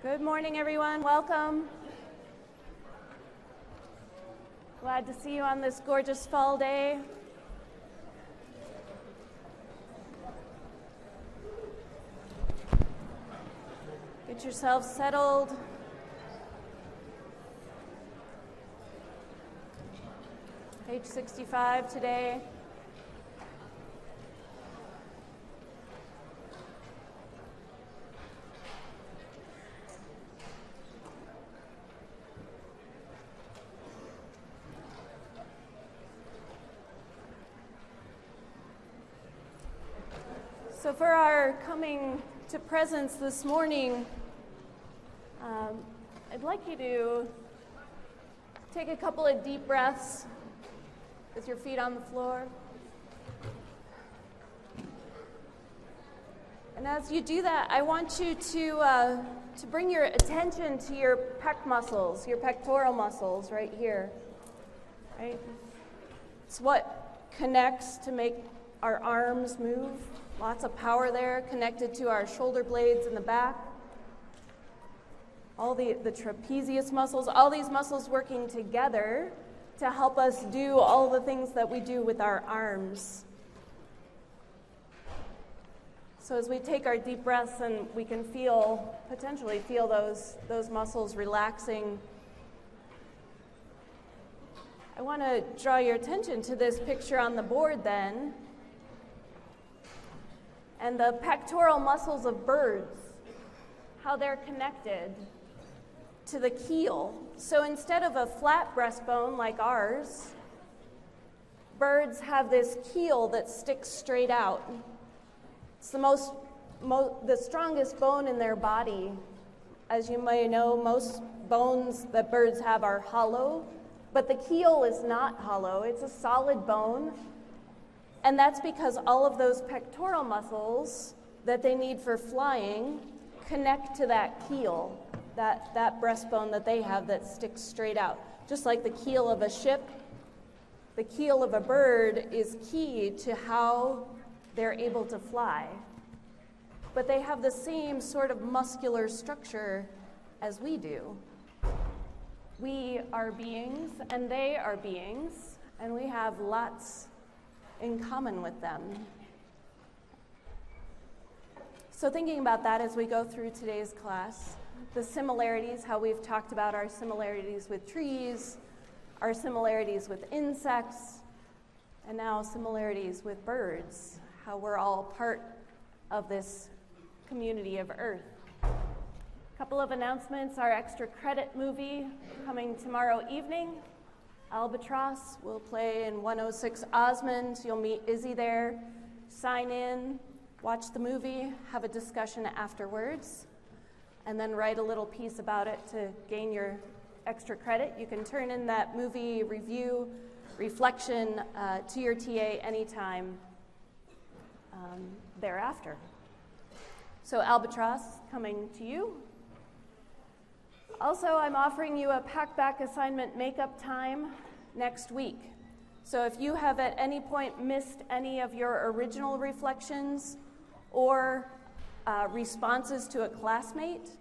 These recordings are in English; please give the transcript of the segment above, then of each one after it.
Good morning, everyone. Welcome. Glad to see you on this gorgeous fall day. Get yourselves settled. Page 65 today. So for our coming to presence this morning, I'd like you to take a couple of deep breaths with your feet on the floor. And as you do that, I want you to bring your attention to your pec muscles, your pectoral muscles right here. Right? It's what connects to make our arms move. Lots of power there, connected to our shoulder blades in the back. All the trapezius muscles, all these muscles working together to help us do all the things that we do with our arms. So as we take our deep breaths and we can potentially feel those muscles relaxing, I want to draw your attention to this picture on the board then. And the pectoral muscles of birds, how they're connected to the keel. So instead of a flat breastbone like ours, birds have this keel that sticks straight out. It's the strongest bone in their body. As you may know, most bones that birds have are hollow, but the keel is not hollow. It's a solid bone. And that's because all of those pectoral muscles that they need for flying connect to that keel, that breastbone that they have that sticks straight out. Just like the keel of a ship, the keel of a bird is key to how they're able to fly. But they have the same sort of muscular structure as we do. We are beings, and they are beings, and we have lots in common with them. So thinking about that as we go through today's class, the similarities, how we've talked about our similarities with trees, our similarities with insects, and now similarities with birds, how we're all part of this community of Earth. A couple of announcements: our extra credit movie coming tomorrow evening. Albatross will play in 106 Osmond. You'll meet Izzy there. Sign in, watch the movie, have a discussion afterwards, and then write a little piece about it to gain your extra credit. You can turn in that movie review reflection to your TA anytime thereafter. So Albatross coming to you. Also, I'm offering you a pack-back assignment makeup time next week. So if you have at any point missed any of your original reflections or responses to a classmate,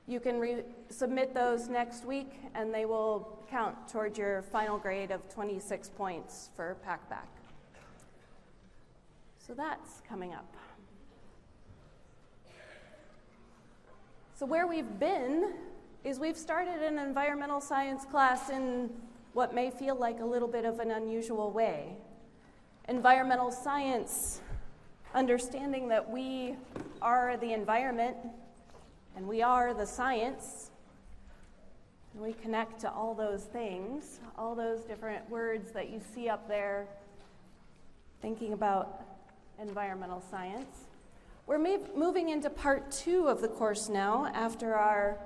you can submit those next week, and they will count toward your final grade of 26 points for pack-back. So that's coming up. So where we've been is we've started an environmental science class in what may feel like a little bit of an unusual way. Environmental science, understanding that we are the environment and we are the science, and we connect to all those things, all those different words that you see up there, thinking about environmental science. We're moving into part 2 of the course now after our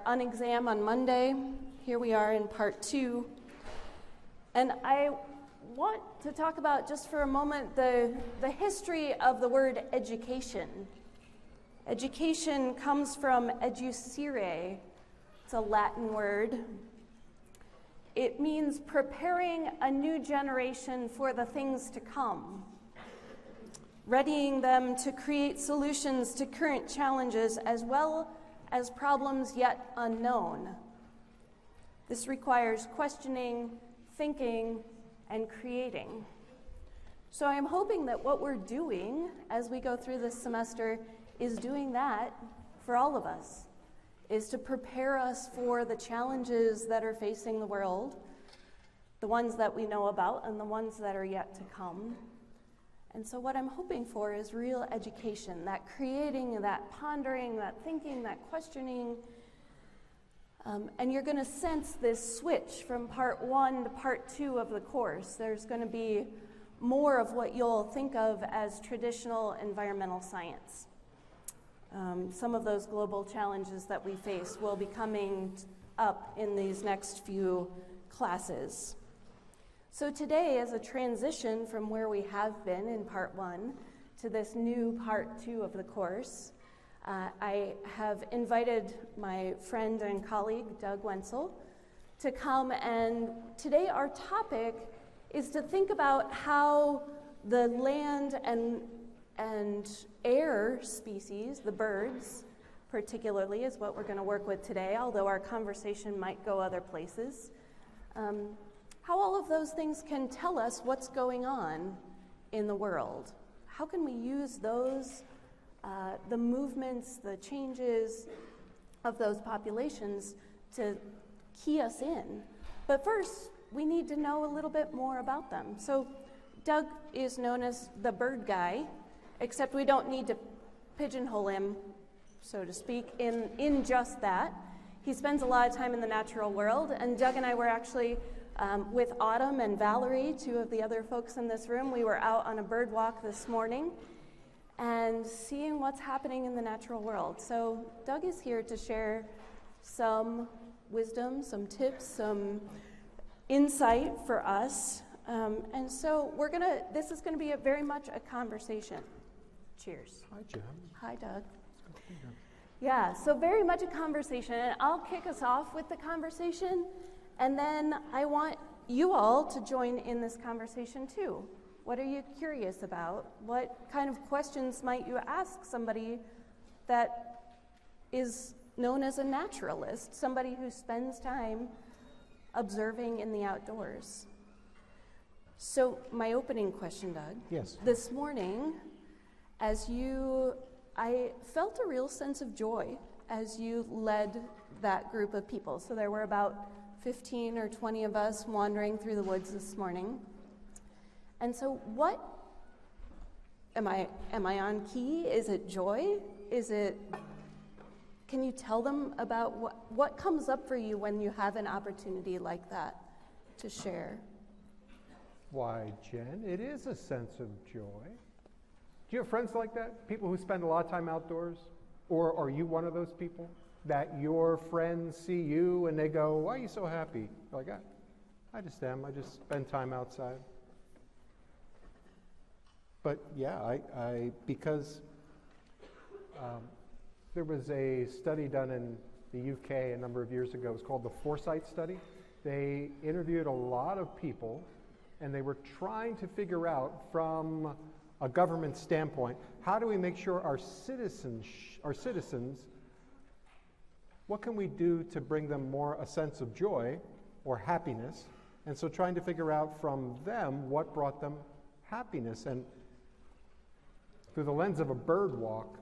unexam on Monday. Here we are in part 2. And I want to talk about just for a moment the history of the word education. Education comes from educere. It's a Latin word. It means preparing a new generation for the things to come. readying them to create solutions to current challenges as well as problems yet unknown. This requires questioning, thinking, and creating. So I'm hoping that what we're doing as we go through this semester is doing that for all of us, is to prepare us for the challenges that are facing the world, the ones that we know about and the ones that are yet to come. And so what I'm hoping for is real education, that creating, that pondering, that thinking, that questioning. And you're going to sense this switch from part 1 to part 2 of the course. There's going to be more of what you'll think of as traditional environmental science. Some of those global challenges that we face will be coming up in these next few classes. So today, as a transition from where we have been in part 1 to this new part 2 of the course, I have invited my friend and colleague, Doug Wenzel, to come, and today our topic is to think about how the land and air species, the birds particularly, is what we're going to work with today, although our conversation might go other places. How all of those things can tell us what's going on in the world. How can we use those, the movements, the changes of those populations to key us in? But first, we need to know a little bit more about them. So Doug is known as the bird guy, except we don't need to pigeonhole him, so to speak, in just that. He spends a lot of time in the natural world, and Doug and I were actually, with Autumn and Valerie, 2 of the other folks in this room, we were out on a bird walk this morning and seeing what's happening in the natural world. So Doug is here to share some wisdom, some tips, some insight for us. And so this is gonna be very much a conversation. Cheers. Hi, Jen. Hi, Doug. Yeah, so very much a conversation, and I'll kick us off with the conversation, and then I want you all to join in this conversation too. What are you curious about? What kind of questions might you ask somebody that is known as a naturalist, somebody who spends time observing in the outdoors? So my opening question, Doug. Yes. This morning, I felt a real sense of joy as you led that group of people. So there were about 15 or 20 of us wandering through the woods this morning. And so am I on key? Is it joy? Can you tell them about what comes up for you when you have an opportunity like that to share? Why, Jen, it is a sense of joy. Do you have friends like that? People who spend a lot of time outdoors? Or are you one of those people that your friends see you and they go, why are you so happy? You're like, I just am. I just spend time outside. But yeah, because there was a study done in the UK a number of years ago. It was called the Foresight Study. They interviewed a lot of people, and they were trying to figure out from a government standpoint, how do we make sure our citizens, what can we do to bring them more a sense of joy or happiness? And so trying to figure out from them what brought them happiness. And through the lens of a bird walk,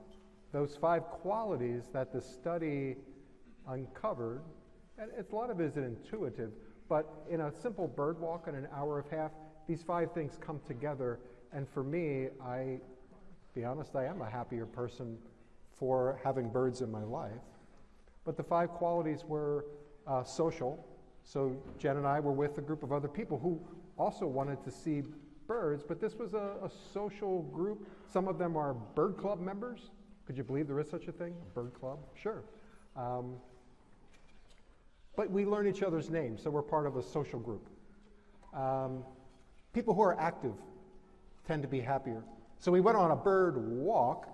those 5 qualities that the study uncovered, and a lot of it is intuitive, but in a simple bird walk in an hour and a half, these 5 things come together. And for me, be honest, I am a happier person for having birds in my life. But the 5 qualities were social. So Jen and I were with a group of other people who also wanted to see birds, but this was a social group. Some of them are bird club members. Could you believe there is such a thing, a bird club? Sure. But we learn each other's names, so we're part of a social group. People who are active tend to be happier. So we went on a bird walk.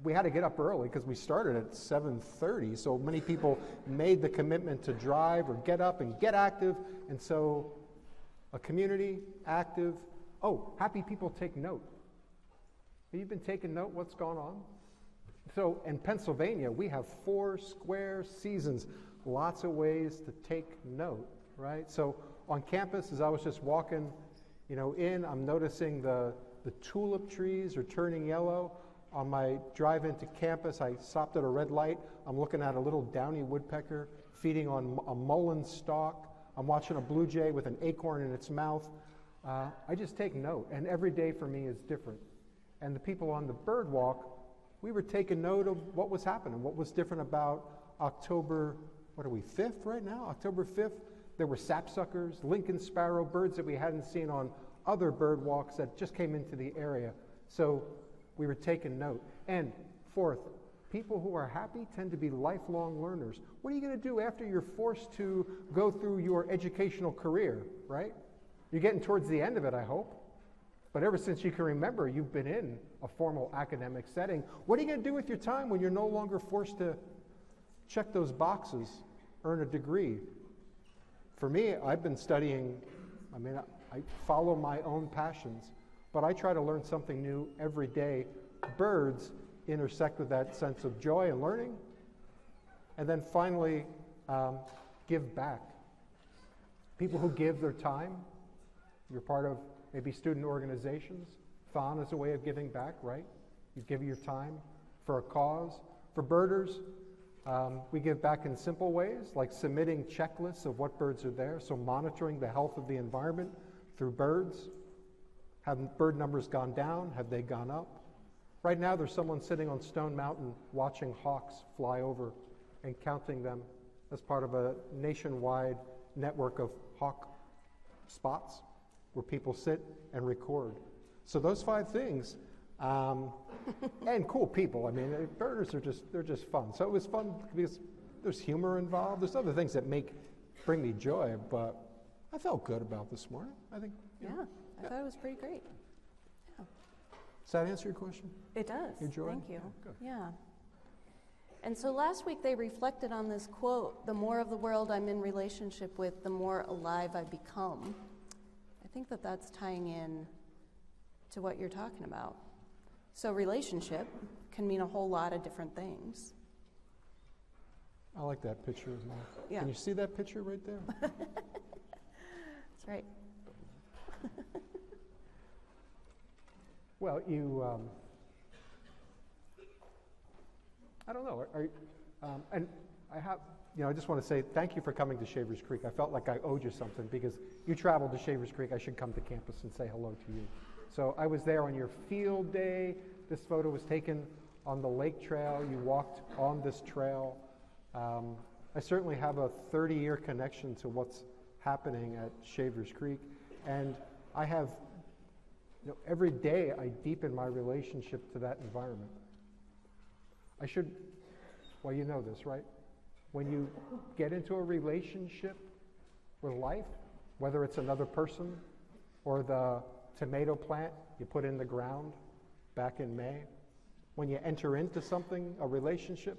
We had to get up early because we started at 7:30, so many people made the commitment to drive or get up and get active, and so a community, active. Oh, happy people take note. Have you been taking note what's going on? So in Pennsylvania, we have 4 square seasons, lots of ways to take note, right? So on campus, as I was just walking, I'm noticing the tulip trees are turning yellow. On my drive into campus, I stopped at a red light. I'm looking at a little downy woodpecker feeding on a mullein stalk. I'm watching a blue jay with an acorn in its mouth. I just take note, and every day for me is different. And the people on the bird walk, we were taking note of what was happening, what was different about October, 5th right now? October 5th, there were sapsuckers, Lincoln sparrow, birds that we hadn't seen on other bird walks that just came into the area. So we were taking note. And fourth, people who are happy tend to be lifelong learners. What are you going to do after you're forced to go through your educational career, right? You're getting towards the end of it, I hope. But ever since you can remember, you've been in a formal academic setting. What are you going to do with your time when you're no longer forced to check those boxes, earn a degree? For me, I've been studying, I follow my own passions, but I try to learn something new every day. Birds intersect with that sense of joy and learning. And then finally, give back. People who give their time, you're part of maybe student organizations. Thon is a way of giving back, right? You give your time for a cause. For birders, we give back in simple ways, like submitting checklists of what birds are there, so monitoring the health of the environment through birds. Have bird numbers gone down? Have they gone up? Right now, there's someone sitting on Stone Mountain watching hawks fly over and counting them as part of a nationwide network of hawk spots where people sit and record. So those 5 things, and cool people. Birders they're just fun. So it was fun because there's humor involved. There's other things that bring me joy, but I felt good about this morning. I think. Yeah, I thought it was pretty great. Yeah. Does that answer your question? It does. Your joy? Thank you. Yeah, good. Yeah. And so last week they reflected on this quote, "The more of the world I'm in relationship with, the more alive I become." I think that's tying in to what you're talking about. So relationship can mean a whole lot of different things. I like that picture as well. Yeah. Can you see that picture right there? That's right. Well, I don't know. And I just want to say thank you for coming to Shavers Creek. I felt like I owed you something because you traveled to Shavers Creek. I should come to campus and say hello to you. So I was there on your field day. This photo was taken on the lake trail. You walked on this trail. I certainly have a 30-year connection to what's happening at Shavers Creek. And I have, every day I deepen my relationship to that environment. Well, you know this, right? When you get into a relationship with life, whether it's another person or the tomato plant you put in the ground back in May, when you enter into something, a relationship,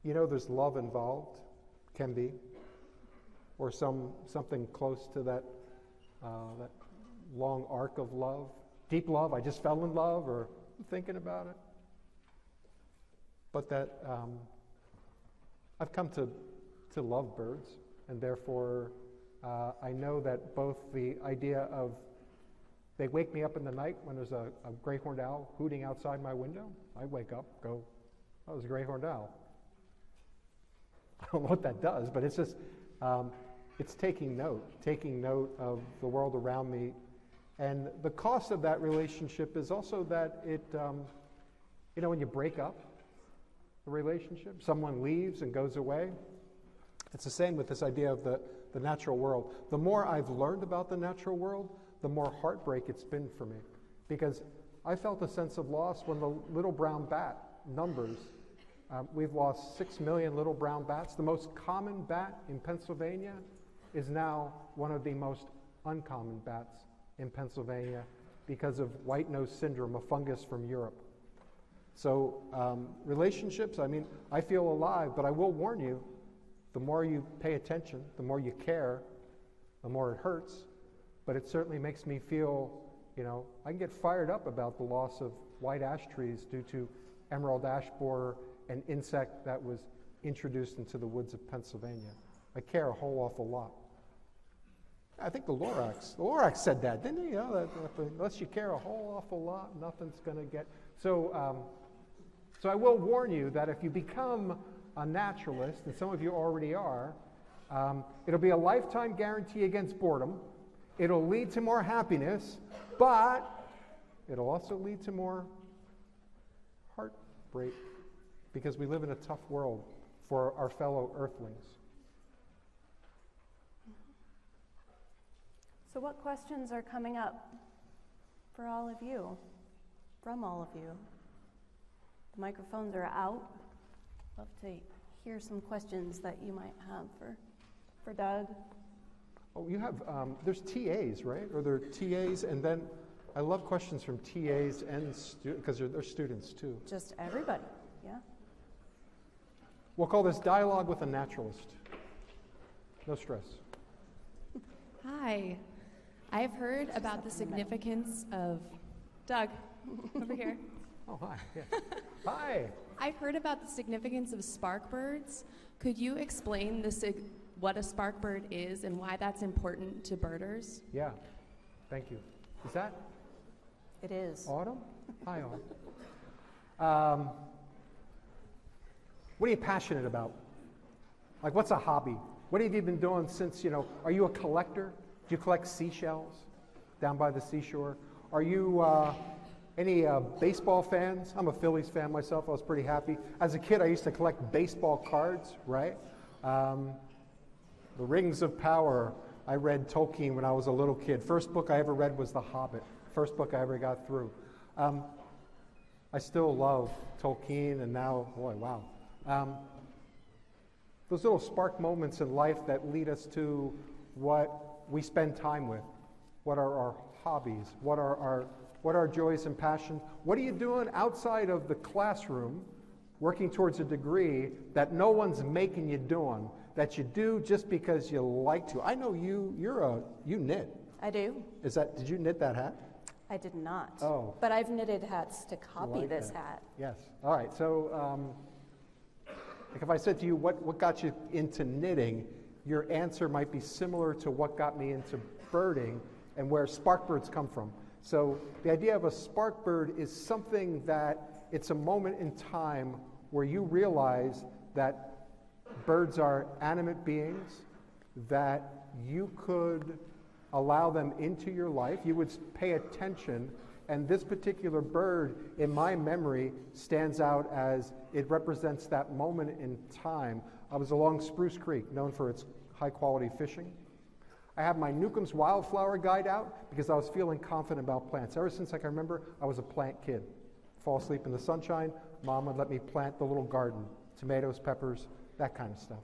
there's love involved, can be, or something close to that long arc of love. Deep love, I just fell in love, or I'm thinking about it. But that I've come to love birds, and therefore I know that both the idea of they wake me up in the night when there's a gray horned owl hooting outside my window. I wake up, go, oh, there's a gray horned owl. I don't know what that does, but it's just, it's taking note of the world around me. And the cost of that relationship is also that it, when you break up a relationship, someone leaves and goes away. It's the same with this idea of the natural world. The more I've learned about the natural world, the more heartbreak it's been for me. Because I felt a sense of loss when the little brown bat numbers, we've lost 6 million little brown bats. The most common bat in Pennsylvania is now one of the most uncommon bats in Pennsylvania because of white nose syndrome, a fungus from Europe. So relationships, I feel alive, but I will warn you, the more you pay attention, the more you care, the more it hurts, but it certainly makes me feel, I can get fired up about the loss of white ash trees due to emerald ash borer, an insect that was introduced into the woods of Pennsylvania. I care a whole awful lot. I think the Lorax said that, didn't he? That unless you care a whole awful lot, nothing's going to get. So I will warn you that if you become a naturalist, and some of you already are, it'll be a lifetime guarantee against boredom. It'll lead to more happiness, but it'll also lead to more heartbreak, because we live in a tough world for our fellow earthlings. So what questions are coming up for all of you, from all of you? The microphones are out. Love to hear some questions that you might have for Doug. Oh, you have, there's TAs, right? Or there are TAs, and then I love questions from TAs and because they're students too. Just everybody, yeah. We'll call this Dialogue with a Naturalist. No stress. Hi. I've heard about the significance of... Doug, over here. Oh, hi. Yeah. Hi. I've heard about the significance of spark birds. Could you explain what a spark bird is and why that's important to birders? Yeah. Thank you. Is that? It is. Autumn? Hi, Autumn. What are you passionate about? Like, what's a hobby? What have you been doing since, are you a collector? Do you collect seashells down by the seashore? Are you any baseball fans? I'm a Phillies fan myself. I was pretty happy. As a kid, I used to collect baseball cards, right? The Rings of Power. I read Tolkien when I was a little kid. First book I ever read was The Hobbit. First book I ever got through. I still love Tolkien, and now, boy, wow. Those little spark moments in life that lead us to what we spend time with. What are our hobbies? What are our joys and passions? What are you doing outside of the classroom, working towards a degree that no one's making you doing, that you do just because you like to? I know you knit. I do. Did you knit that hat? I did not. Oh. But I've knitted hats to copy this hat. Yes. All right. So like if I said to you, what got you into knitting, your answer might be similar to what got me into birding and where spark birds come from. So the idea of a spark bird is something that it's a moment in time where you realize that birds are animate beings, that you could allow them into your life, you would pay attention, and this particular bird, in my memory, stands out as it represents that moment in time. I was along Spruce Creek, known for its high-quality fishing. I have my Newcomb's Wildflower Guide out because I was feeling confident about plants. Ever since I can remember, I was a plant kid. Fall asleep in the sunshine, Mom would let me plant the little garden, tomatoes, peppers, that kind of stuff.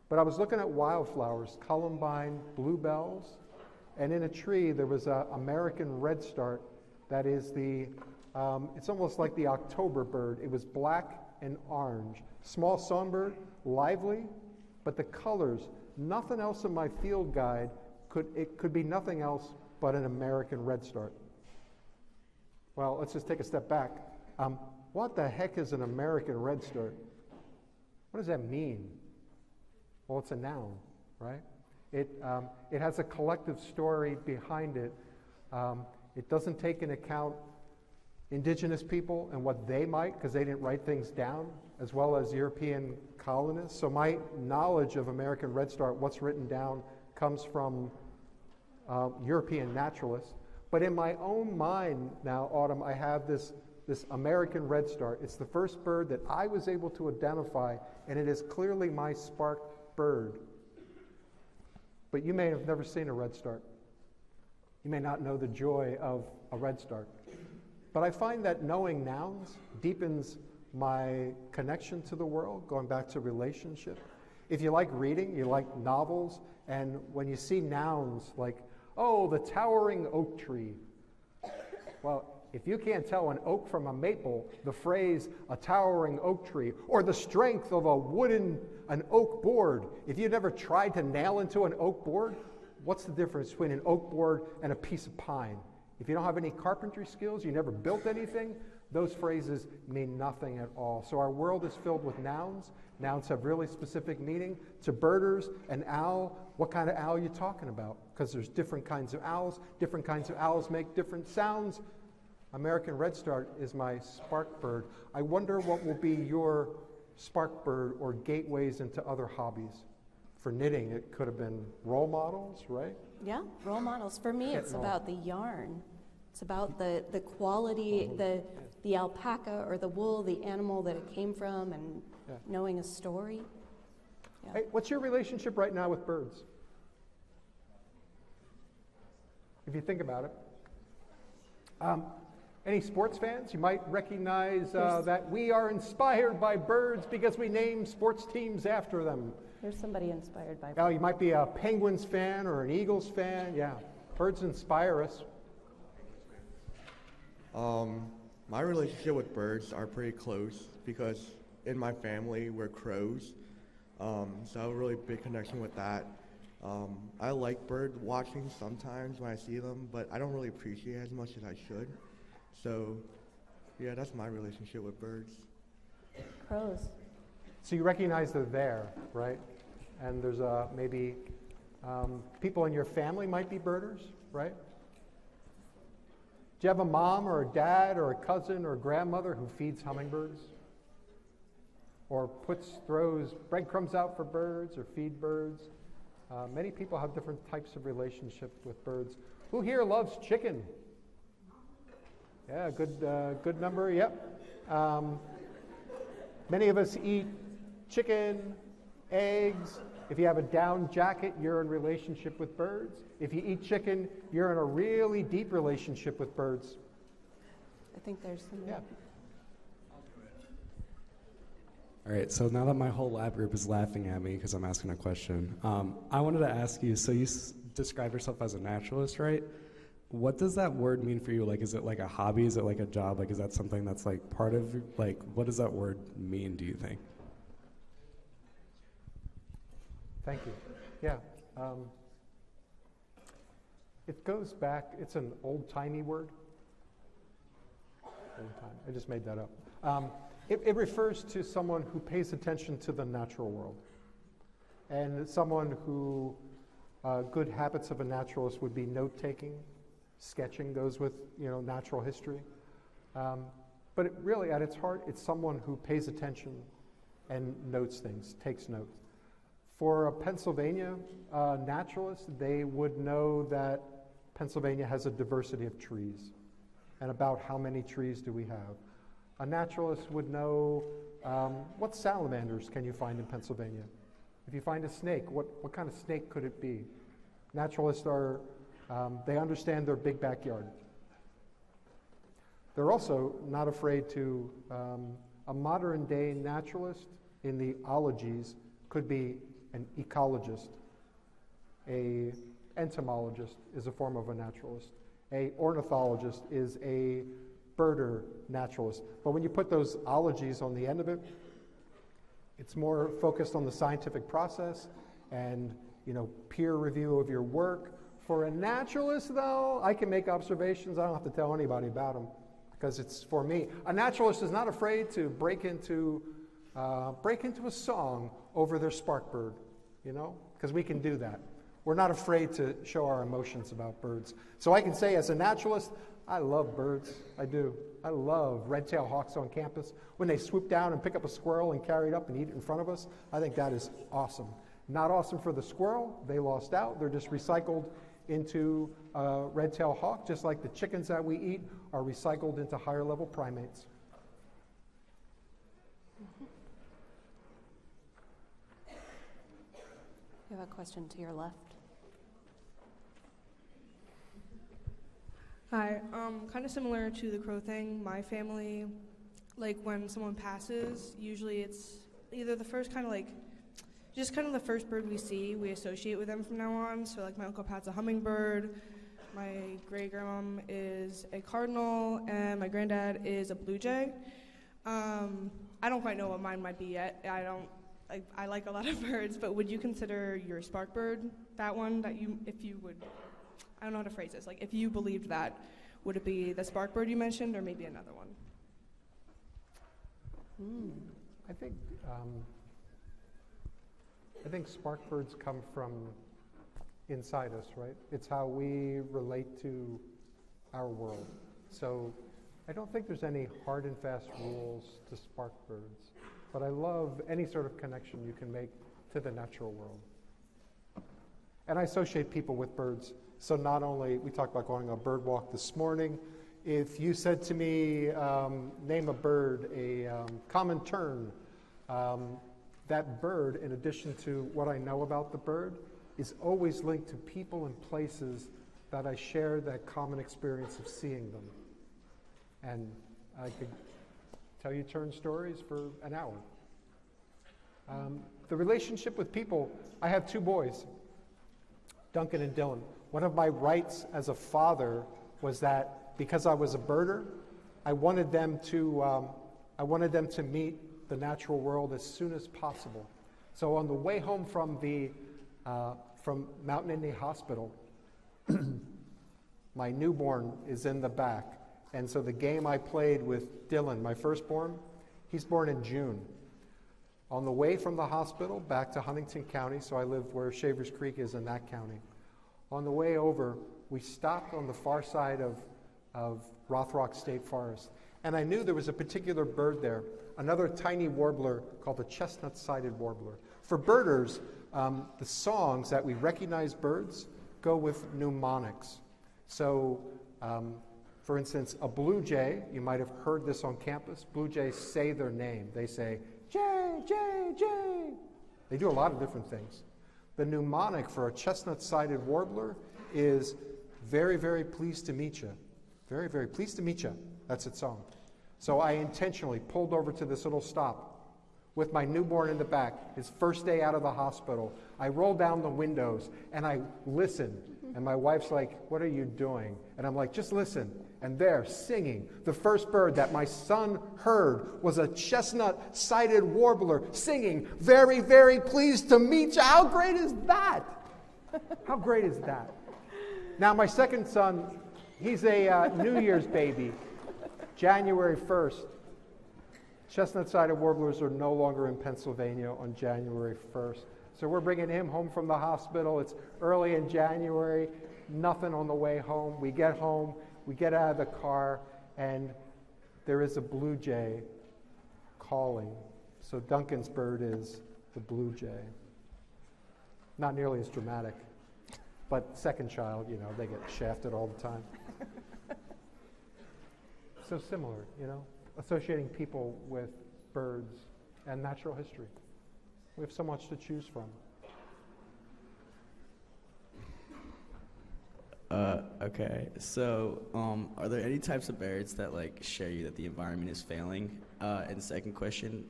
But I was looking at wildflowers, columbine, bluebells, and in a tree there was an American redstart that is it's almost like the October bird. It was black and orange. Small songbird, lively, but the colors, nothing else in my field guide could be nothing else but an American redstart. Well, let's just take a step back. What the heck is an American redstart? What does that mean? Well, it's a noun, right? It has a collective story behind it. It doesn't take into account indigenous people and what they might, because they didn't write things down, as well as European colonists. So my knowledge of American redstart, what's written down, comes from European naturalists. But in my own mind now, Autumn, I have this American redstart. It's the first bird that I was able to identify, and it is clearly my spark bird. But you may have never seen a redstart. You may not know the joy of a redstart. But I find that knowing nouns deepens my connection to the world, going back to relationship. If you like reading, you like novels, and when you see nouns like, oh, the towering oak tree. Well, if you can't tell an oak from a maple, the phrase a towering oak tree, or the strength of an oak board, if you've never tried to nail into an oak board, what's the difference between an oak board and a piece of pine? If you don't have any carpentry skills, you never built anything, those phrases mean nothing at all. So our world is filled with nouns. Nouns have really specific meaning. To birders, an owl, what kind of owl are you talking about? Because there's different kinds of owls. Different kinds of owls make different sounds. American redstart is my spark bird. I wonder what will be your spark bird or gateways into other hobbies. For knitting, it could have been role models, right? Yeah, role models. For me, it's about the yarn. It's about the quality, the alpaca or the wool, the animal that it came from, and knowing a story. Yeah. Hey, what's your relationship right now with birds? If you think about it. Any sports fans? You might recognize that we are inspired by birds because we name sports teams after them. There's somebody inspired by birds. Oh, you might be a Penguins fan or an Eagles fan. Yeah, birds inspire us. My relationship with birds are pretty close because in my family we're crows. So I have a really big connection with that. I like bird watching sometimes when I see them, but I don't really appreciate it as much as I should. So, yeah, that's my relationship with birds. Crows. So you recognize they're there, right? And there's maybe people in your family might be birders, right? Do you have a mom or a dad or a cousin or a grandmother who feeds hummingbirds? Or throws breadcrumbs out for birds or feed birds? Many people have different types of relationships with birds. Who here loves chicken? Yeah, good number, yep. Many of us eat chicken, eggs. If you have a down jacket, you're in relationship with birds. If you eat chicken, you're in a really deep relationship with birds. I think there's some. Yeah. All right, so now that my whole lab group is laughing at me because I'm asking a question, I wanted to ask you, so you describe yourself as a naturalist, right? What does that word mean for you? Like, is it like a hobby? Is it like a job? Like, is that something that's like part of, like, what does that word mean, do you think? Thank you. Yeah. It goes back, it's an old-timey word. Old-time, I just made that up. It refers to someone who pays attention to the natural world. And someone who, good habits of a naturalist would be note-taking. Sketching goes with, natural history. But really, at its heart, it's someone who pays attention and notes things, takes notes. For a Pennsylvania naturalist, they would know that Pennsylvania has a diversity of trees, and about how many trees do we have. A naturalist would know what salamanders can you find in Pennsylvania. If you find a snake, what kind of snake could it be? Naturalists are, they understand their big backyard. They're also not afraid to, a modern day naturalist in the ologies could be an ecologist. A entomologist is a form of a naturalist. A ornithologist is a birder naturalist. But when you put those ologies on the end of it, it's more focused on the scientific process and, peer review of your work. For a naturalist, though, I can make observations. I don't have to tell anybody about them because it's for me. A naturalist is not afraid to break into a song over their spark bird, because we can do that. We're not afraid to show our emotions about birds. So I can say, as a naturalist, I love birds. I do. I love red-tailed hawks on campus. When they swoop down and pick up a squirrel and carry it up and eat it in front of us, I think that is awesome. Not awesome for the squirrel. They lost out. They're just recycled into a red-tailed hawk, just like the chickens that we eat are recycled into higher-level primates. You have a question to your left. Hi, kind of similar to the crow thing. My family, like when someone passes, usually it's either the first just the first bird we see, we associate with them from now on. So like my Uncle Pat's a hummingbird, my great grandmom is a cardinal, and my granddad is a blue jay. I don't quite know what mine might be yet. I don't I like a lot of birds, but would you consider your spark bird that one that you, if you would, I don't know how to phrase this, like if you believed that, would it be the spark bird you mentioned or maybe another one? I think spark birds come from inside us, right? It's how we relate to our world. So I don't think there's any hard and fast rules to spark birds, but I love any sort of connection you can make to the natural world. And I associate people with birds. So not only, we talked about going on a bird walk this morning, if you said to me, name a bird, a common tern, that bird, in addition to what I know about the bird, is always linked to people and places that I share that common experience of seeing them. And I could tell you tern stories for an hour. The relationship with people, I have 2 boys, Duncan and Dylan. One of my rights as a father was that because I was a birder, I wanted them to meet the natural world as soon as possible. So on the way home from Mountain Indy Hospital, my newborn is in the back. And so the game I played with Dylan, my firstborn, he's born in June. On the way from the hospital back to Huntington County, so I live where Shavers Creek is in that county. On the way over, we stopped on the far side of Rothrock State Forest. And I knew there was a particular bird there, another tiny warbler called the chestnut-sided warbler. For birders, the songs that we recognize birds go with mnemonics. So, for instance, a blue jay, you might have heard this on campus, blue jays say their name. They say, Jay, Jay, Jay. They do a lot of different things. The mnemonic for a chestnut-sided warbler is very, very pleased to meet you. Very, very pleased to meet you. That's its song. So I intentionally pulled over to this little stop with my newborn in the back, his first day out of the hospital. I rolled down the windows and I listened. And my wife's like, what are you doing? And I'm like, just listen. And they're singing. The first bird that my son heard was a chestnut-sided warbler singing, very, very pleased to meet you. How great is that? How great is that? Now, my second son, he's a New Year's baby, January 1st. Chestnut-sided warblers are no longer in Pennsylvania on January 1st. So we're bringing him home from the hospital. It's early in January, nothing on the way home. We get home, we get out of the car, and there is a blue jay calling. So Duncan's bird is the blue jay. Not nearly as dramatic, but second child, you know, they get shafted all the time. So similar, you know, associating people with birds and natural history. We have so much to choose from. Okay, so are there any types of birds that like share you that the environment is failing? And second question,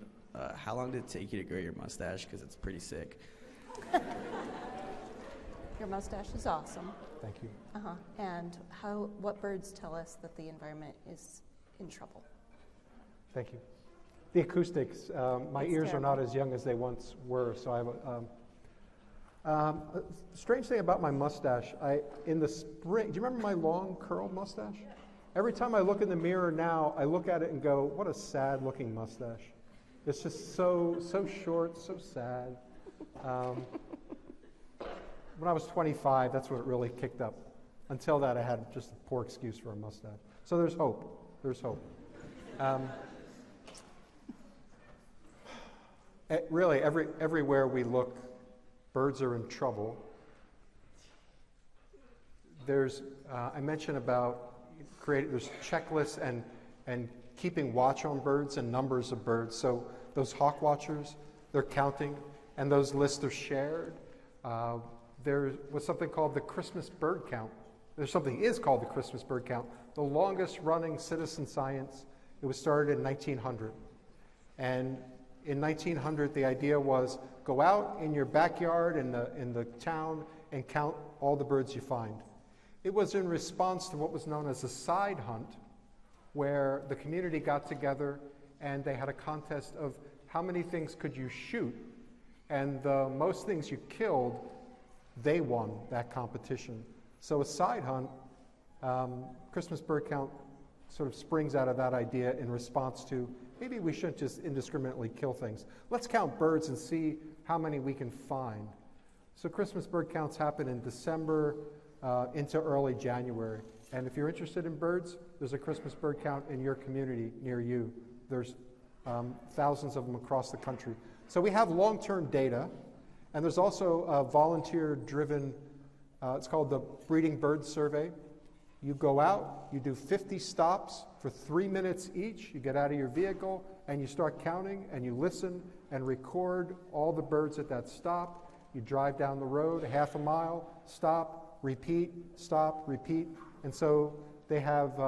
how long did it take you to grow your mustache? Because it's pretty sick. Your mustache is awesome. Thank you. And what birds tell us that the environment is in trouble? Thank you. The acoustics, my It's ears terrible. are not as young as they once were, so I have a strange thing about my mustache. In the spring, do you remember my long curled mustache? Every time I look in the mirror now, I look at it and go, what a sad looking mustache. It's just so short, so sad. When I was 25, that's when it really kicked up. Until that, I had just a poor excuse for a mustache. So there's hope. There's hope. Really, everywhere we look, birds are in trouble. I mentioned about there's checklists and keeping watch on birds and numbers of birds. So those hawk watchers, they're counting, and those lists are shared. There was something called the Christmas bird count. There's something is called the Christmas bird count. The longest running citizen science. It was started in 1900, and in 1900, the idea was go out in your backyard in the town and count all the birds you find. It was in response to what was known as a side hunt, where the community got together and they had a contest of how many things could you shoot And the most things you killed, they won that competition. So a side hunt, Christmas bird count sort of springs out of that idea in response to maybe we shouldn't just indiscriminately kill things. Let's count birds and see how many we can find. So Christmas bird counts happen in December into early January. And if you're interested in birds, there's a Christmas bird count in your community near you. There's thousands of them across the country. So we have long-term data, and there's also a volunteer-driven, it's called the Breeding Bird Survey. You go out, you do 50 stops for 3 minutes each. You get out of your vehicle, and you start counting, and you listen and record all the birds at that stop. You drive down the road a half a mile, stop, repeat, and so they have,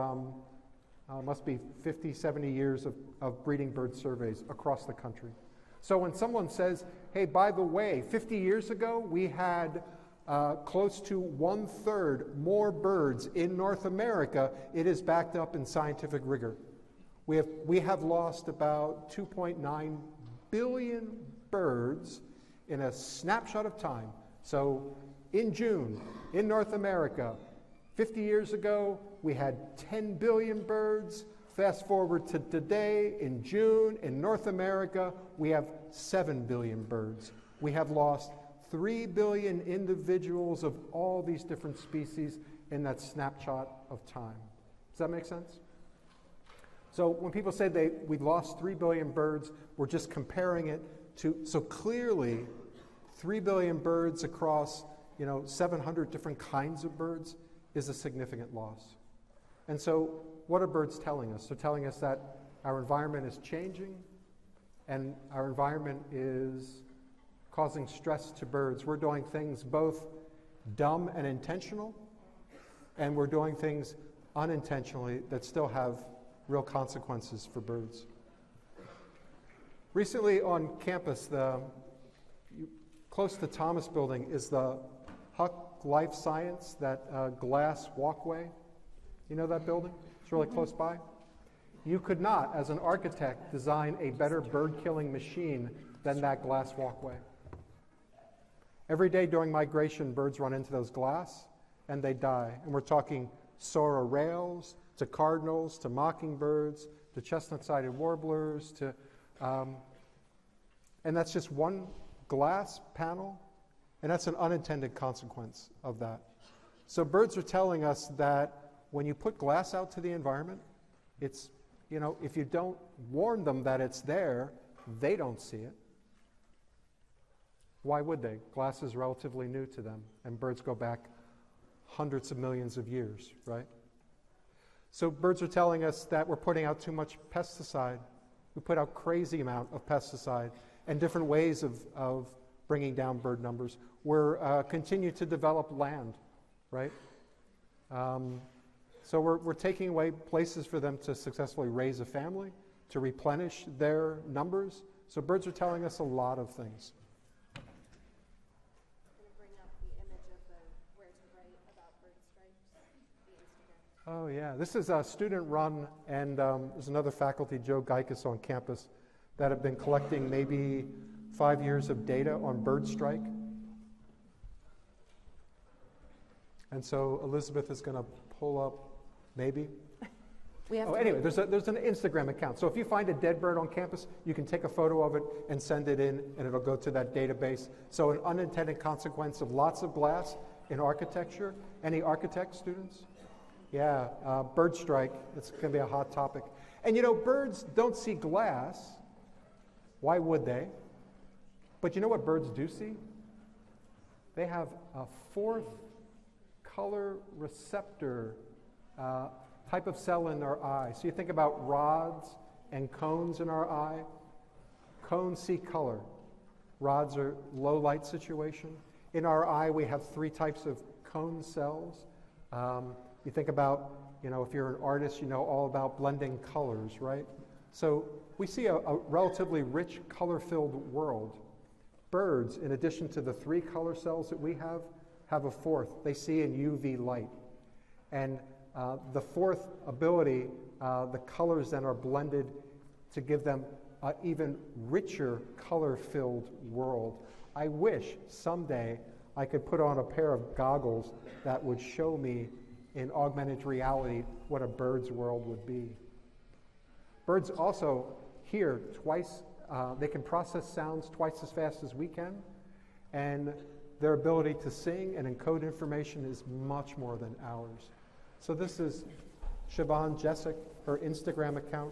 must be 50, 70 years of breeding bird surveys across the country. So when someone says, hey, by the way, 50 years ago, we had close to 1/3 more birds in North America, it is backed up in scientific rigor. We have lost about 2.9 billion birds in a snapshot of time. So in June, in North America, 50 years ago, we had 10 billion birds. Fast forward to today, in June, in North America, we have 7 billion birds. We have lost 3 billion individuals of all these different species in that snapshot of time. Does that make sense? So when people say we lost 3 billion birds, we're just comparing it to, so clearly 3 billion birds across 700 different kinds of birds is a significant loss. And so what are birds telling us? They're telling us that our environment is changing, and our environment is causing stress to birds. We're doing things both dumb and intentional, and we're doing things unintentionally that still have real consequences for birds. Recently on campus, close to the Thomas Building is the Huck Life Science, that glass walkway. You know that building? It's really close by. You could not, as an architect, design a better bird-killing machine than that glass walkway. Every day during migration, birds run into those glass and they die. And we're talking Sora rails, to cardinals, to mockingbirds, to chestnut-sided warblers, and that's just one glass panel, and that's an unintended consequence of that. So birds are telling us that when you put glass out to the environment, it's, if you don't warn them that it's there, they don't see it. Why would they? Glass is relatively new to them, and birds go back hundreds of millions of years, right? So birds are telling us that we're putting out too much pesticide. We put out crazy amount of pesticide and different ways of bringing down bird numbers. We're continue to develop land, right? So we're taking away places for them to successfully raise a family, to replenish their numbers. So birds are telling us a lot of things. Oh yeah, this is a student run, and there's another faculty, Joe Geikus, on campus that have been collecting maybe 5 years of data on bird strike. And so Elizabeth is going to pull up, maybe. Anyway, there's an Instagram account. So if you find a dead bird on campus, you can take a photo of it and send it in, and it'll go to that database. So an unintended consequence of lots of glass in architecture. Any architect students? Yeah, bird strike. It's going to be a hot topic. And birds don't see glass. Why would they? But you know what birds do see? They have a fourth color receptor type of cell in their eye. So you think about rods and cones in our eye. Cones see color. Rods are low light situation. In our eye, we have 3 types of cone cells. You think about, if you're an artist, you know all about blending colors, right? So we see a relatively rich, color-filled world. Birds, in addition to the 3 color cells that we have a fourth. They see in UV light. And the fourth ability, the colors then are blended to give them an even richer, color-filled world. I wish someday I could put on a pair of goggles that would show me in augmented reality what a bird's world would be. Birds also hear twice, they can process sounds twice as fast as we can, and their ability to sing and encode information is much more than ours. So this is Siobhan Jessic, her Instagram account,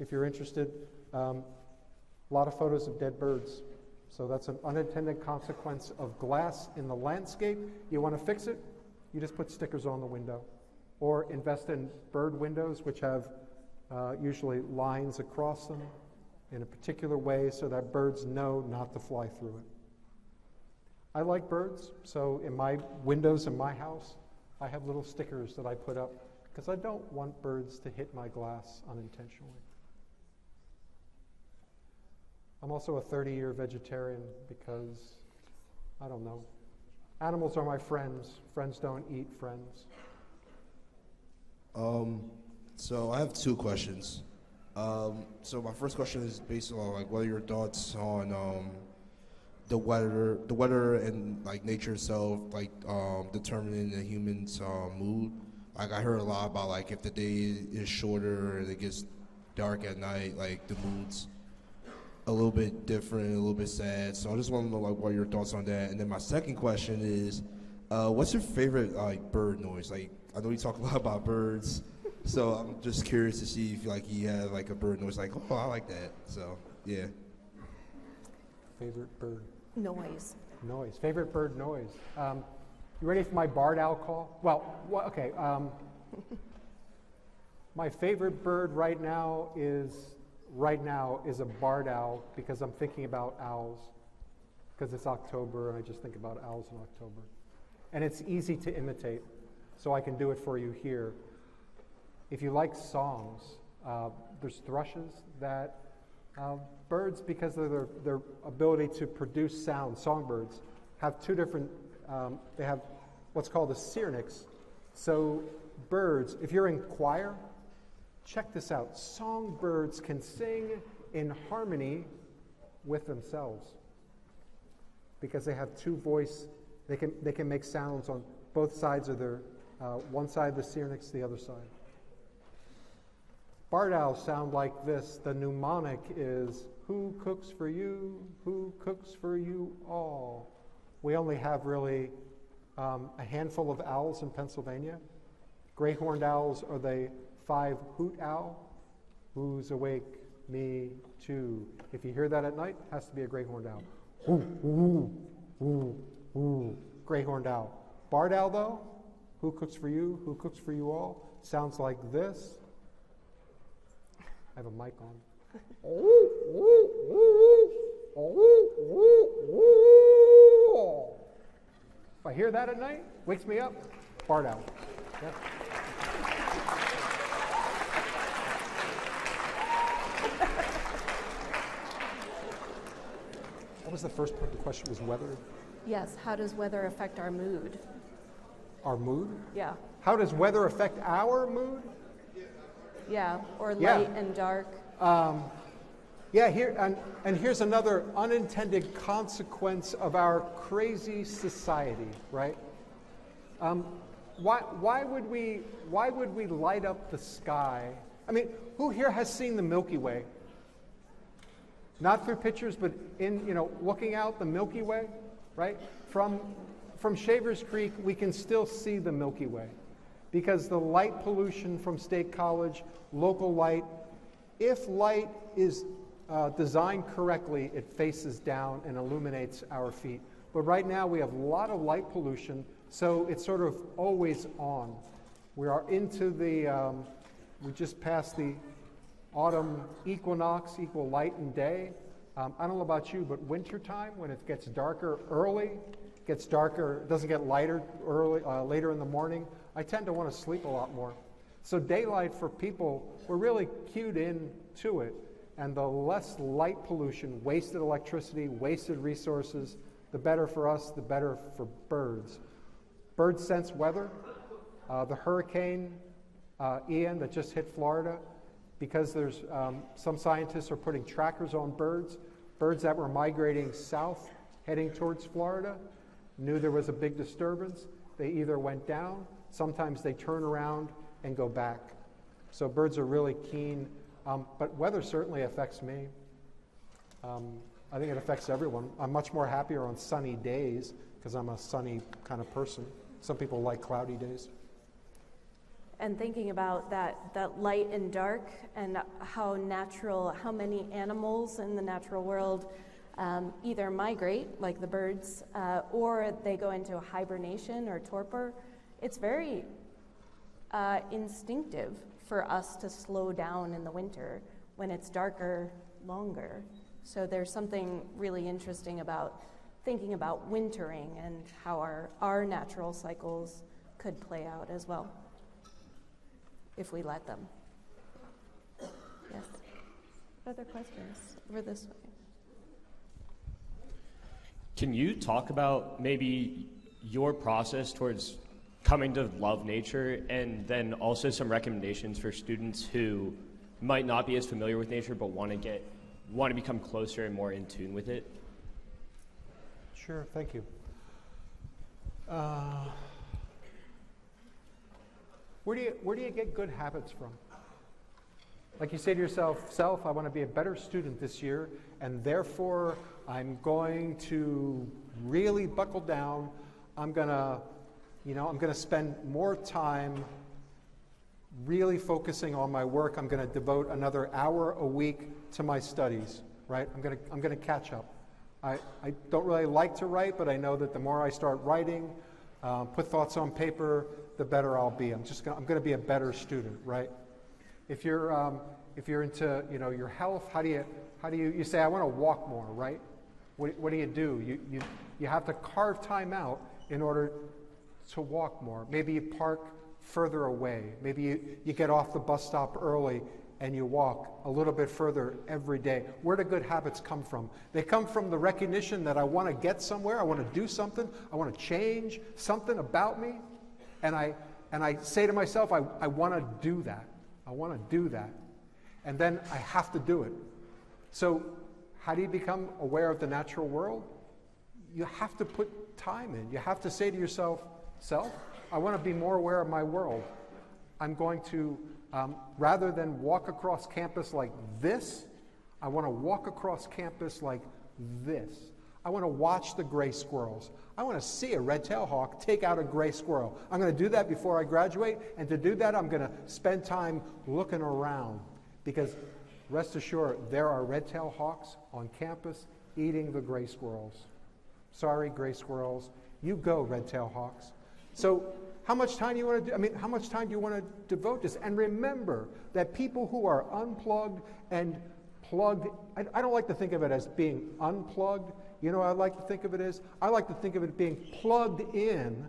if you're interested. A lot of photos of dead birds. So that's an unintended consequence of glass in the landscape. You want to fix it? You just put stickers on the window. Or invest in bird windows, which have usually lines across them in a particular way so that birds know not to fly through it. I like birds, so in my windows in my house, I have little stickers that I put up because I don't want birds to hit my glass unintentionally. I'm also a 30-year vegetarian because, I don't know, animals are my friends. Friends don't eat friends. So I have two questions. So my first question is based on like what are your thoughts on the weather and like nature itself, like determining the human's mood. Like I heard a lot about like if the day is shorter and it gets dark at night, like the mood's a little bit different, a little bit sad. So I just want to know like what are your thoughts on that. And then my second question is, what's your favorite like bird noise? Like I know you talk a lot about birds, so I'm just curious to see if like you have like a bird noise like, oh, I like that. So yeah. Favorite bird Noise. noise. Favorite bird noise. You ready for my barred owl call? Well, okay. My favorite bird right now is a barred owl because I'm thinking about owls because it's October and I just think about owls in October. And it's easy to imitate, so I can do it for you here. If you like songs, there's thrushes that birds, because of their ability to produce sound, songbirds, have two different, they have what's called a syrinx. So birds, if you're in choir, check this out. Songbirds can sing in harmony with themselves because they have two voice. They can make sounds on both sides of their one side of the syrinx, the other side. Barred owls sound like this. The mnemonic is, who cooks for you? Who cooks for you all? We only have really a handful of owls in Pennsylvania. Gray horned owls are the 5 hoot owl. Who's awake? Me too. If you hear that at night, it has to be a gray horned owl. Ooh, ooh, ooh, ooh. Gray horned owl. Barred owl though, who cooks for you? Who cooks for you all? Sounds like this. I have a mic on. If I hear that at night, wakes me up, barred owl. Yeah. What was the first part of the question? Was weather? Yes, how does weather affect our mood? Our mood? Yeah. How does weather affect our mood? Yeah, or Yeah. light and dark. Yeah, here and here's another unintended consequence of our crazy society, right? Why would we light up the sky? I mean, who here has seen the Milky Way? Not through pictures, but in looking out the Milky Way, right? From Shavers Creek, we can still see the Milky Way because the light pollution from State College, local light. If light is designed correctly, it faces down and illuminates our feet. But right now we have a lot of light pollution, so it's sort of always on. We are into we just passed the autumn equinox, equal light and day. I don't know about you, but wintertime, when it gets darker early, gets darker, it doesn't get lighter later in the morning, I tend to want to sleep a lot more. So daylight for people, we're really cued in to it. And the less light pollution, wasted electricity, wasted resources, the better for us, the better for birds. Birds sense weather. The hurricane Ian that just hit Florida, because there's some scientists are putting trackers on birds that were migrating south, heading towards Florida, knew there was a big disturbance. They either went down, sometimes they turn around and go back. So birds are really keen, but weather certainly affects me. I think it affects everyone. I'm much more happier on sunny days because I'm a sunny kind of person. Some people like cloudy days. And thinking about that light and dark and how many animals in the natural world either migrate, like the birds, or they go into hibernation or torpor, it's very instinctive for us to slow down in the winter when it's darker longer. So there's something really interesting about thinking about wintering and how our natural cycles could play out as well, if we let them. Yes. Other questions? Over this way. Can you talk about maybe your process towards coming to love nature, and then also some recommendations for students who might not be as familiar with nature but want to become closer and more in tune with it? Sure, thank you. Where do you get good habits from? Like you say to yourself, I want to be a better student this year, and therefore I'm going to really buckle down. I'm going to spend more time really focusing on my work. I'm going to devote another hour a week to my studies, right? I'm going to catch up. I don't really like to write, but I know that the more I start writing, put thoughts on paper, the better I'll be. I'm going to be a better student, right? If you're into your health, how do you say I want to walk more, right? What do? You have to carve time out in order to walk more. Maybe you park further away. Maybe you get off the bus stop early and you walk a little bit further every day. Where do good habits come from? They come from the recognition that I want to get somewhere, I want to do something, I want to change something about me, and I say to myself, I want to do that. I want to do that. And then I have to do it. So how do you become aware of the natural world? You have to put time in. You have to say to yourself, I want to be more aware of my world. I'm going to, rather than walk across campus like this, I want to walk across campus like this. I want to watch the gray squirrels. I want to see a red-tailed hawk take out a gray squirrel. I'm going to do that before I graduate, and to do that, I'm going to spend time looking around, because rest assured, there are red-tailed hawks on campus eating the gray squirrels. Sorry, gray squirrels. You go, red-tailed hawks. So how much time do you want to do? How much time do you want to devote to this? And remember that people who are unplugged and plugged, I don't like to think of it as being unplugged. You know what I like to think of it as? I like to think of it being plugged in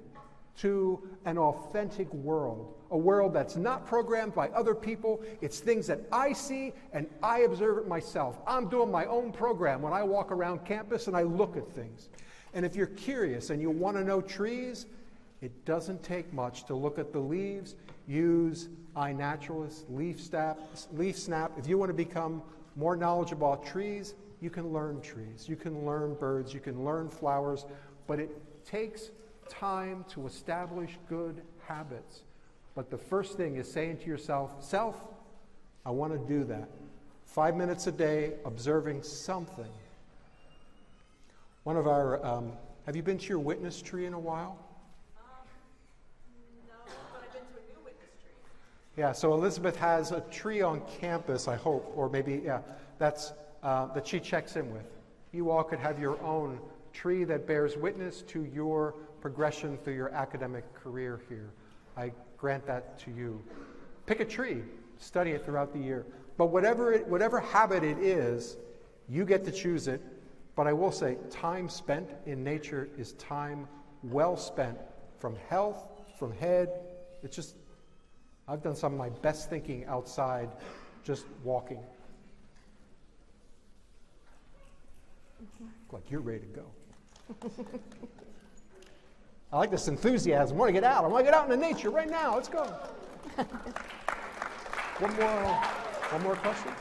to an authentic world, a world that's not programmed by other people. It's things that I see and I observe it myself. I'm doing my own program when I walk around campus and I look at things. And if you're curious and you want to know trees, it doesn't take much to look at the leaves. Use iNaturalist, Leaf Snap. If you want to become more knowledgeable about trees, you can learn trees. You can learn birds. You can learn flowers. But it takes time to establish good habits. But the first thing is saying to yourself, I want to do that. 5 minutes a day, observing something. One of our, have you been to your witness tree in a while? Yeah, so Elizabeth has a tree on campus, I hope, or maybe, that's that she checks in with. You all could have your own tree that bears witness to your progression through your academic career here. I grant that to you. Pick a tree, study it throughout the year. But whatever habit it is, you get to choose it. But I will say, time spent in nature is time well spent, from health, from head. It's just, I've done some of my best thinking outside just walking. Look like you're ready to go. I like this enthusiasm. I want to get out. I want to get out into nature right now. Let's go. One more. One more question?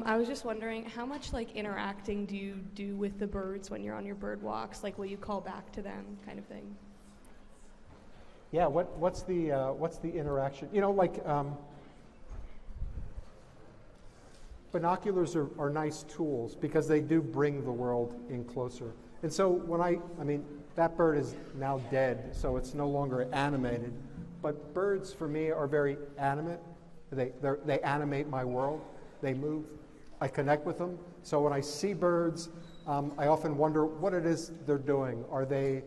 I was just wondering, how much like interacting do you do with the birds when you're on your bird walks? Like, will you call back to them, kind of thing? Yeah. What's the interaction? You know, like binoculars are nice tools because they do bring the world in closer. And so when I mean, that bird is now dead, so it's no longer animated. But birds, for me, are very animate. They animate my world. They move. I connect with them. So when I see birds, I often wonder what it is they're doing. Are they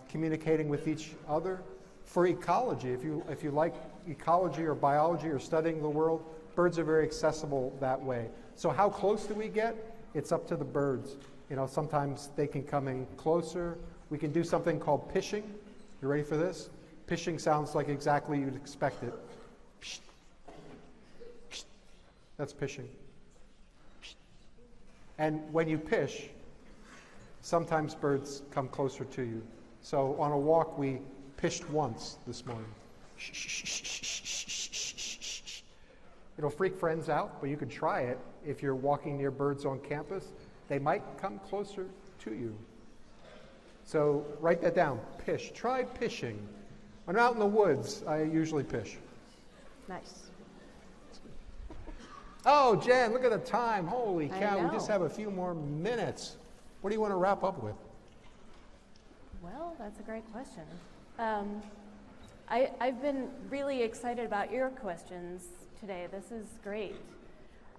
communicating with each other? For ecology, if you like ecology or biology or studying the world, birds are very accessible that way. So how close do we get? It's up to the birds. You know, sometimes they can come in closer. We can do something called pishing. You ready for this? Pishing sounds like exactly you'd expect it. Psh. Psh. That's pishing. Psh. And when you pish, sometimes birds come closer to you. So on a walk, we pished once this morning. Shh, shh, shh, shh, shh, shh, shh, shh. It'll freak friends out, but you can try it if you're walking near birds on campus. They might come closer to you. So write that down. Pish. Try pishing. When I'm out in the woods, I usually pish. Nice. Oh, Jen, look at the time. Holy cow, we just have a few more minutes. What do you want to wrap up with? Well, that's a great question. I've been really excited about your questions today. This is great.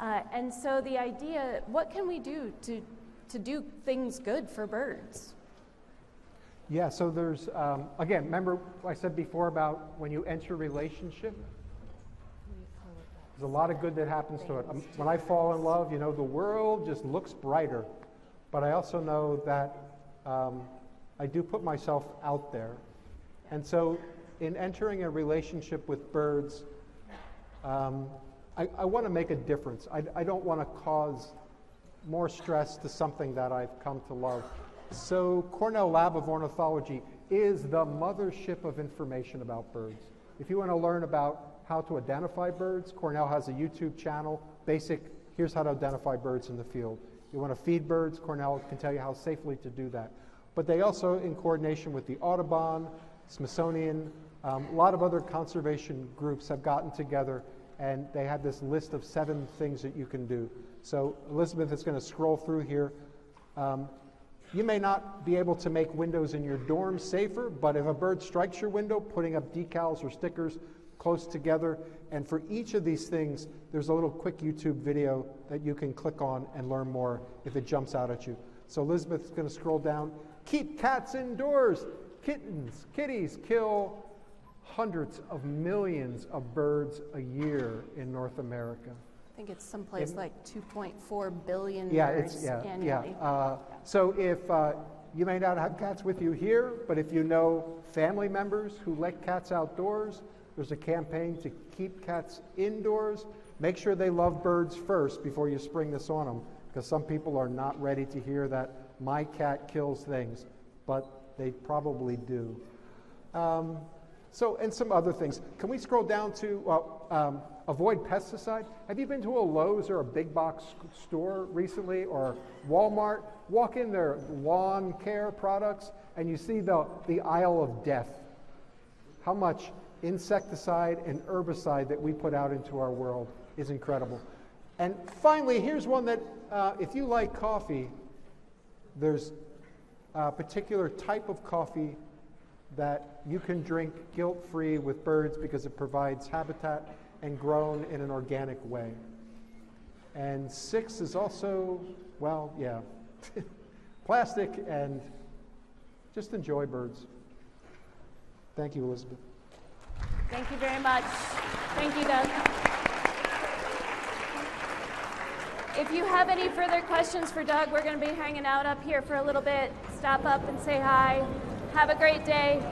And so the idea, what can we do to do things good for birds? Yeah, so there's, again, remember I said before about when you enter a relationship, there's a lot of good that happens to it. When I fall in love, you know, the world just looks brighter. But I also know that I do put myself out there. And so in entering a relationship with birds, I want to make a difference. I don't want to cause more stress to something that I've come to love. So Cornell Lab of Ornithology is the mothership of information about birds. If you want to learn about how to identify birds, Cornell has a YouTube channel, basic, here's how to identify birds in the field. You want to feed birds, Cornell can tell you how safely to do that. But they also, in coordination with the Audubon, Smithsonian, a lot of other conservation groups have gotten together and they have this list of 7 things that you can do. So Elizabeth is going to scroll through here. You may not be able to make windows in your dorm safer, but if a bird strikes your window, putting up decals or stickers close together. And for each of these things, there's a little quick YouTube video that you can click on and learn more if it jumps out at you. So Elizabeth's going to scroll down. Keep cats indoors. Kitties kill hundreds of millions of birds a year in North America. I think it's someplace like 2.4 billion birds annually. So if you may not have cats with you here, but if you know family members who let cats outdoors, there's a campaign to keep cats indoors. Make sure they love birds first before you spring this on them, because some people are not ready to hear that my cat kills things, but they probably do. And some other things. Can we scroll down to avoid pesticide? Have you been to a Lowe's or a big box store recently, or Walmart? Walk in their lawn care products and you see the aisle of death. How much insecticide and herbicide that we put out into our world is incredible. And finally, here's one that if you like coffee, there's a particular type of coffee that you can drink guilt-free with birds because it provides habitat and grown in an organic way. And 6 is also, well, yeah, plastic, and just enjoy birds. Thank you, Elizabeth. Thank you very much. Thank you, Doug. If you have any further questions for Doug, we're going to be hanging out up here for a little bit. Stop up and say hi. Have a great day.